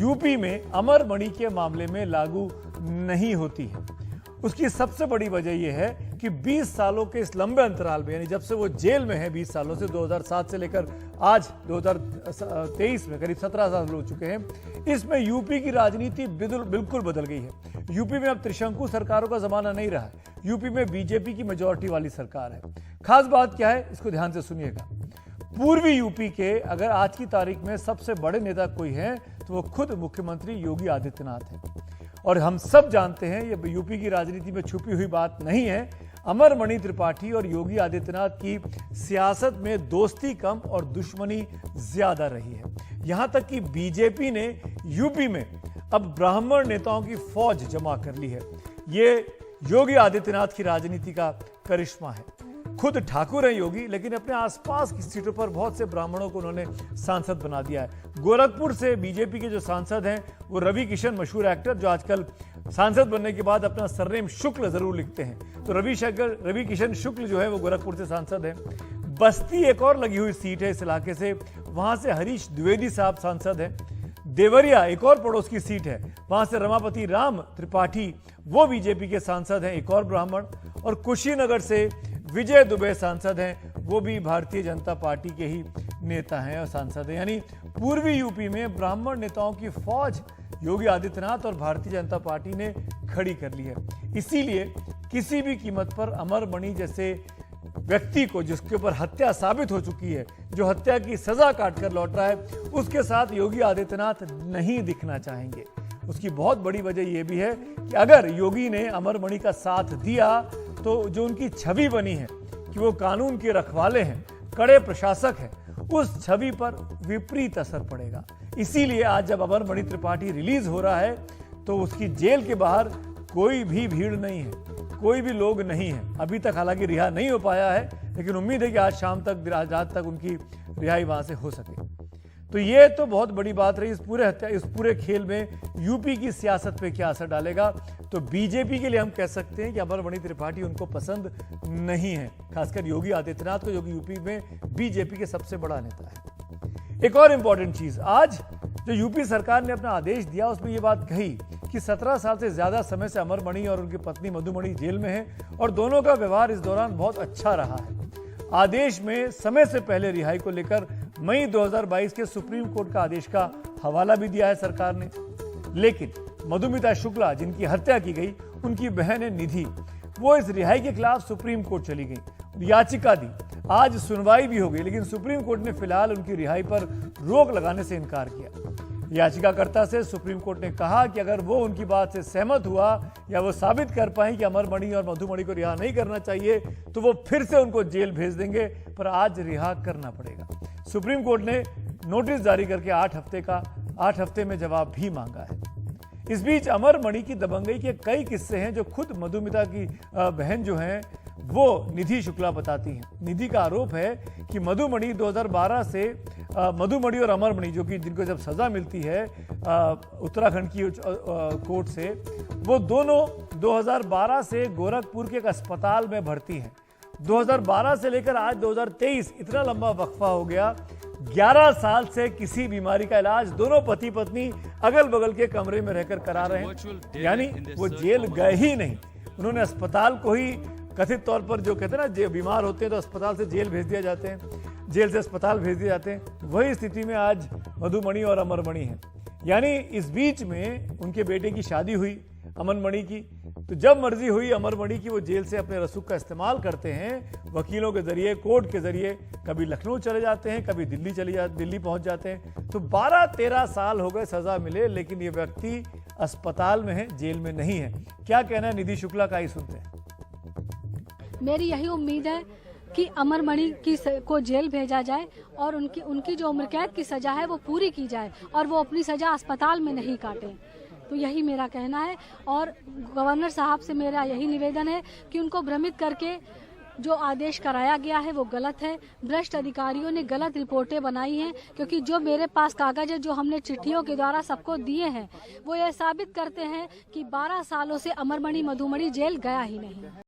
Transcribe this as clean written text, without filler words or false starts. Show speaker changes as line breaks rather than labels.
UP में अमरमणि के मामले में लागू नहीं होती है। उसकी सबसे बड़ी वजह यह है कि 20 सालों के इस लंबे अंतराल में, यानी जब से वो जेल में है 20 सालों से, 2007 से लेकर आज 2023 में करीब 17 साल हो चुके हैं, इसमें यूपी की राजनीति बिल्कुल बदल गई है। यूपी में अब त्रिशंकु सरकारों का जमाना नहीं रहा है। यूपी में बीजेपी की मेजॉरिटी वाली सरकार है। खास बात क्या है, इसको ध्यान से सुनिएगा। पूर्वी यूपी के अगर आज की तारीख में सबसे बड़े नेता कोई है तो वो खुद मुख्यमंत्री योगी आदित्यनाथ है। और हम सब जानते हैं, ये यूपी की राजनीति में छुपी हुई बात नहीं है, अमरमणि त्रिपाठी और योगी आदित्यनाथ की सियासत में दोस्ती कम और दुश्मनी ज्यादा रही है। यहां तक कि बीजेपी ने यूपी में अब ब्राह्मण नेताओं की फौज जमा कर ली है। ये योगी आदित्यनाथ की राजनीति का करिश्मा है। खुद ठाकुर हैं योगी, लेकिन अपने आसपास की सीटों पर बहुत से ब्राह्मणों को उन्होंने सांसद बना दिया है। गोरखपुर से बीजेपी के जो सांसद हैं वो रवि किशन, मशहूर एक्टर, जो आजकल सांसद बनने के बाद अपना सरनेम शुक्ल जरूर लिखते हैं, तो रवि किशन शुक्ल जो है वो गोरखपुर से सांसद हैं। बस्ती एक और लगी हुई सीट है इस इलाके से, वहां से हरीश द्विवेदी साहब सांसद हैं। देवरिया एक और पड़ोस की सीट है, वहां से रमापति राम त्रिपाठी वो बीजेपी के सांसद हैं, एक और ब्राह्मण। और कुशीनगर से विजय दुबे सांसद हैं, वो भी भारतीय जनता पार्टी के ही नेता हैं और सांसद हैं। यानी पूर्वी यूपी में ब्राह्मण नेताओं की फौज योगी आदित्यनाथ और भारतीय जनता पार्टी ने खड़ी कर ली है। इसीलिए किसी भी कीमत पर अमरमणि जैसे व्यक्ति को, जिसके ऊपर हत्या साबित हो चुकी है, जो हत्या की सजा काटकर लौट रहा है, उसके साथ योगी आदित्यनाथ नहीं दिखना चाहेंगे। उसकी बहुत बड़ी वजह यह भी है कि अगर योगी ने अमरमणि का साथ दिया तो जो उनकी छवि बनी है कि वो कानून के रखवाले हैं, कड़े प्रशासक हैं, उस छवि पर विपरीत असर पड़ेगा। इसीलिए आज जब अमरमणि त्रिपाठी रिलीज हो रहा है तो उसकी जेल के बाहर कोई भी भीड़ नहीं है, कोई भी लोग नहीं है। अभी तक हालांकि रिहा नहीं हो पाया है, लेकिन उम्मीद है कि आज शाम तक, रात तक उनकी रिहाई वहां से हो सके। तो ये तो बहुत बड़ी बात रही। इस पूरे खेल में यूपी की सियासत पे क्या असर डालेगा, तो बीजेपी के लिए हम कह सकते हैं कि अमरमणि त्रिपाठी उनको पसंद नहीं है, खासकर योगी आदित्यनाथ को, जो कि यूपी में बीजेपी के सबसे बड़ा नेता है। एक और इंपॉर्टेंट चीज, आज जो यूपी सरकार ने अपना आदेश दिया उसमें यह बात कही कि 17 साल से ज्यादा समय से अमरमणि और उनकी पत्नी मधुमणि जेल में है और दोनों का व्यवहार इस दौरान बहुत अच्छा रहा है। आदेश में समय से पहले रिहाई को लेकर मई 2022 के सुप्रीम कोर्ट का आदेश का हवाला भी दिया है सरकार ने। लेकिन मधुमिता शुक्ला, जिनकी हत्या की गई, उनकी बहन है निधि, वो इस रिहाई के खिलाफ सुप्रीम कोर्ट चली गई, याचिका दी। आज सुनवाई भी हो गई, लेकिन सुप्रीम कोर्ट ने फिलहाल उनकी रिहाई पर रोक लगाने से इनकार किया। याचिकाकर्ता से सुप्रीम कोर्ट ने कहा कि अगर वो उनकी बात से सहमत हुआ या वो साबित कर पाए कि अमरमणि और मधुमणि को रिहा नहीं करना चाहिए तो वो फिर से उनको जेल भेज देंगे, पर आज रिहा करना पड़ेगा। सुप्रीम कोर्ट ने नोटिस जारी करके 8 हफ्ते में जवाब भी मांगा है। इस बीच अमरमणि की दबंगई के कई किस्से हैं जो खुद मधुमिता की बहन जो हैं वो निधि शुक्ला बताती हैं। निधि का आरोप है कि मधुमणि 2012 से मधुमणि और अमरमणि, जो कि जिनको जब सजा मिलती है उत्तराखंड की कोर्ट से, वो दोनों 2012 से गोरखपुर के एक अस्पताल में भर्ती हैं। 2012 से लेकर आज 2023, इतना लंबा वक्फा हो गया। 11 साल से किसी बीमारी का इलाज दोनों पति पत्नी अगल बगल के कमरे में रहकर करा रहे हैं। यानी वो जेल गए ही नहीं, उन्होंने अस्पताल को ही कथित तौर पर, जो कहते हैं ना, जो बीमार होते हैं तो अस्पताल से जेल भेज दिया जाते हैं, जेल से अस्पताल भेज दिए जाते हैं, वही स्थिति में आज मधुमणि और अमरमणि हैं। यानी इस बीच में उनके बेटे की शादी हुई अमरमणि की, तो जब मर्जी हुई अमरमणि की वो जेल से अपने रसूख का इस्तेमाल करते हैं, वकीलों के जरिए, कोर्ट के जरिए, कभी लखनऊ चले जाते हैं, कभी दिल्ली पहुंच जाते हैं। तो 12-13 साल हो गए सजा मिले, लेकिन ये व्यक्ति अस्पताल में है, जेल में नहीं है। क्या कहना है निधि शुक्ला का, ही सुनते हैं।
मेरी यही उम्मीद है कि अमरमणि को जेल भेजा जाए और उनकी जो उम्र कैद की सजा है वो पूरी की जाए और वो अपनी सजा अस्पताल में नहीं काटें। तो यही मेरा कहना है और गवर्नर साहब से मेरा यही निवेदन है कि उनको भ्रमित करके जो आदेश कराया गया है वो गलत है। भ्रष्ट अधिकारियों ने गलत रिपोर्टें बनाई हैं, क्योंकि जो मेरे पास कागज है, जो हमने चिट्ठियों के द्वारा सबको दिए हैं, वो ये साबित करते हैं कि 12 सालों से अमरमणि मधुमणि जेल गया ही नहीं।